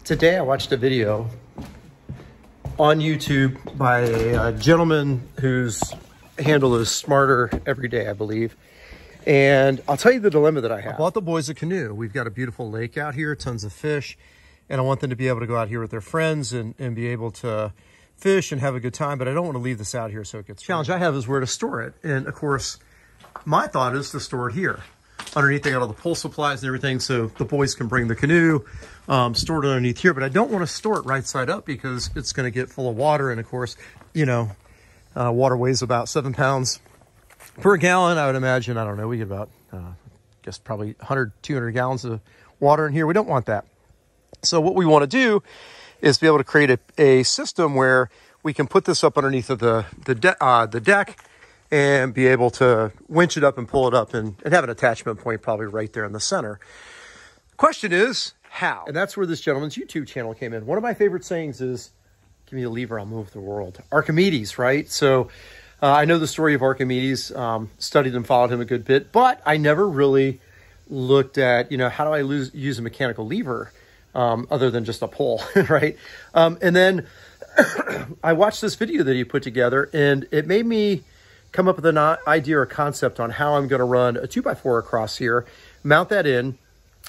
Today I watched a video on YouTube by a gentleman whose handle is Smarter Every Day, I believe. And I'll tell you the dilemma that I have. I bought the boys a canoe. We've got a beautiful lake out here, tons of fish, and I want them to be able to go out here with their friends and be able to fish and have a good time, but I don't want to leave this out here so it gets... The challenge I have is where to store it. And of course, my thought is to store it here. Underneath, they got all the pool supplies and everything, so the boys can bring the canoe, store it underneath here. But I don't want to store it right side up because it's going to get full of water. And of course, you know, water weighs about 7 pounds per gallon. I would imagine, I don't know, we get about, I guess probably 100, 200 gallons of water in here. We don't want that. So what we want to do is be able to create a system where we can put this up underneath of the deck and be able to winch it up and pull it up and have an attachment point probably right there in the center. Question is, how? And that's where this gentleman's YouTube channel came in. One of my favorite sayings is, give me a lever, I'll move the world. Archimedes, right? So I know the story of Archimedes, studied and followed him a good bit, but I never really looked at, you know, how do I use a mechanical lever other than just a pull, right? And then I watched this video that he put together, and it made me come up with an idea or concept on how I'm going to run a 2x4 across here, mount that in,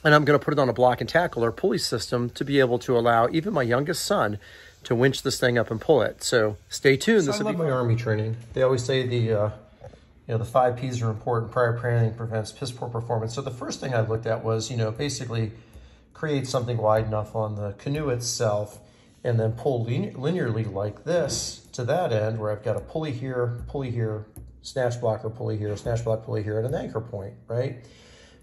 and I'm going to put it on a block and tackle or pulley system to be able to allow even my youngest son to winch this thing up and pull it. So stay tuned. This will be my Army training. They always say the 5 P's are important. Prior planning prevents piss poor performance. So the first thing I looked at was, you know, basically create something wide enough on the canoe itself and then pull linearly like this to that end where I've got a pulley here, snatch blocker pulley here, snatch block pulley here, and an anchor point, right?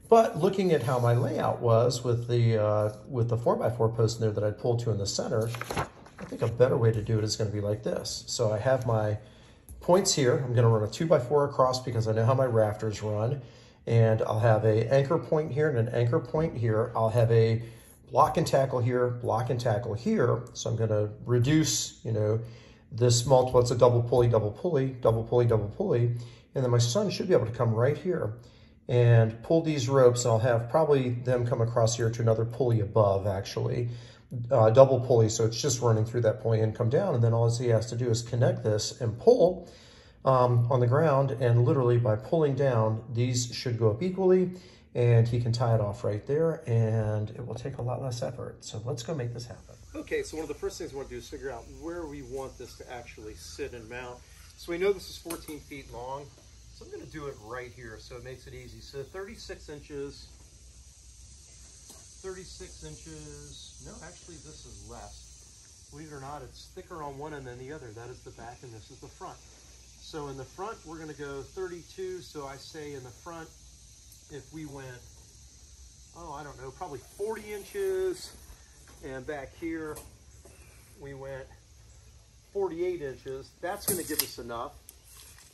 But looking at how my layout was with the 4x4 post in there that I'd pulled to in the center, I think a better way to do it is going to be like this. So I have my points here. I'm going to run a 2x4 across because I know how my rafters run. And I'll have a anchor point here and an anchor point here. I'll have a block and tackle here, block and tackle here. So I'm going to reduce, you know, this multiple. It's a double pulley, double pulley, double pulley, double pulley. And then my son should be able to come right here and pull these ropes. And I'll have probably them come across here to another pulley above, actually. Double pulley, so it's just running through that pulley and come down. And then all he has to do is connect this and pull on the ground. And literally by pulling down, these should go up equally. And he can tie it off right there, and it will take a lot less effort. So let's go make this happen. Okay, so one of the first things we want to do is figure out where we want this to actually sit and mount. So we know this is 14 feet long, so I'm going to do it right here so it makes it easy. So 36 inches, no, actually this is less. Believe it or not, it's thicker on one end than the other. That is the back and this is the front. So in the front, we're going to go 32, so I say in the front, if we went, oh, I don't know, probably 40 inches, and back here, we went 48 inches. That's gonna give us enough.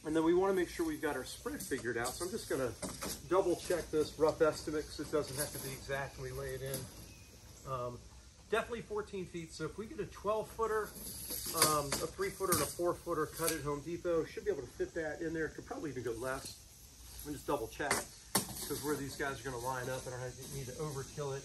And then we wanna make sure we've got our spread figured out. So I'm just gonna double check this rough estimate because it doesn't have to be exact when we lay it in. Definitely 14 feet. So if we get a 12-footer, a 3-footer, and a 4-footer cut at Home Depot, should be able to fit that in there. It could probably even go less. Let me just double check, because where these guys are going to line up, I don't need to overkill it.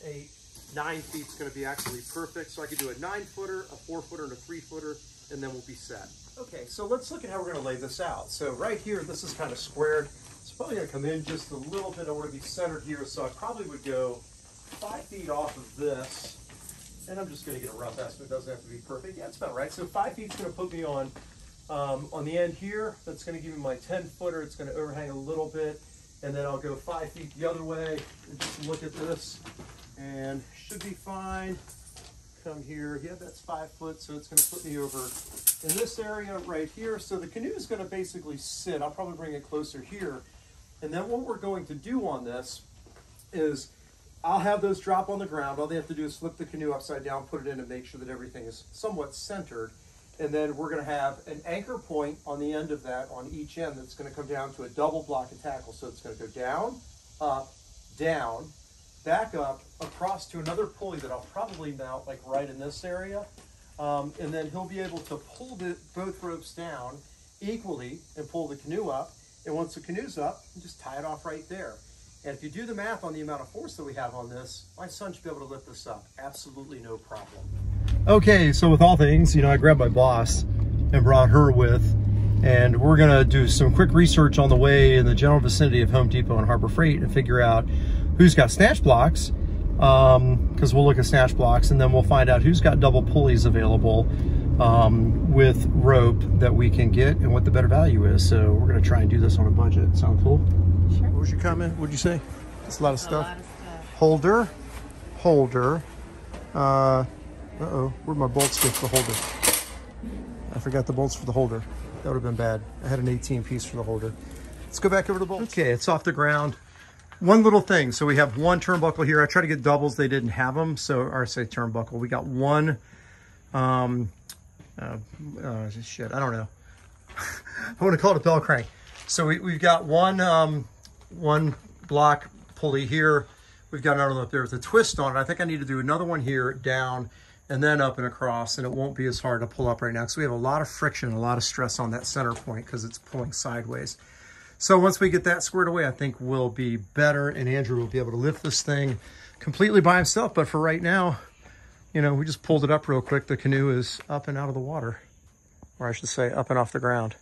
9 feet is going to be actually perfect. So I could do a 9-footer, a 4-footer, and a 3-footer, and then we'll be set. Okay, so let's look at how we're going to lay this out. So right here, this is kind of squared. It's probably going to come in just a little bit. I want to be centered here, so I probably would go 5 feet off of this. And I'm just going to get a rough estimate. It doesn't have to be perfect. Yeah, it's about right. So 5 feet is going to put me on the end here. That's going to give me my 10-footer. It's going to overhang a little bit. And then I'll go 5 feet the other way and just look at this, and should be fine. Come here, yeah, that's 5 foot, so it's gonna put me over in this area right here. So the canoe is gonna basically sit. I'll probably bring it closer here. And then what we're going to do on this is I'll have those drop on the ground. All they have to do is flip the canoe upside down, put it in, and make sure that everything is somewhat centered. And then we're going to have an anchor point on the end of that, on each end, that's going to come down to a double block and tackle. So it's going to go down, back up, across to another pulley that I'll probably mount like right in this area. And then he'll be able to pull both ropes down equally and pull the canoe up. And once the canoe's up, just tie it off right there. And if you do the math on the amount of force that we have on this, my son should be able to lift this up. Absolutely no problem. Okay, so with all things, I grabbed my boss and brought her with, and we're gonna do some quick research on the way in the general vicinity of Home Depot and Harbor Freight and figure out who's got snatch blocks, because we'll look at snatch blocks, and then we'll find out who's got double pulleys available with rope that we can get and what the better value is. So we're gonna try and do this on a budget. Sound cool? Sure. What was your comment? What'd you say? It's a lot of stuff. Holder. Uh-oh, where'd my bolts go for the holder? I forgot the bolts for the holder. That would have been bad. I had an 18 piece for the holder. Let's go back over to the bolts. Okay, it's off the ground. One little thing. So we have one turnbuckle here. I tried to get doubles. They didn't have them. So, or I say turnbuckle. We got one, shit, I don't know. I want to call it a bell crank. So we've got one block pulley here. We've got another one up there with a twist on it. I think I need to do another one here, down, and then up and across, and it won't be as hard to pull up right now because we have a lot of friction, a lot of stress on that center point because it's pulling sideways. So once we get that squared away, I think we'll be better, and Andrew will be able to lift this thing completely by himself. But for right now, we just pulled it up real quick. The canoe is up and out of the water, or I should say up and off the ground.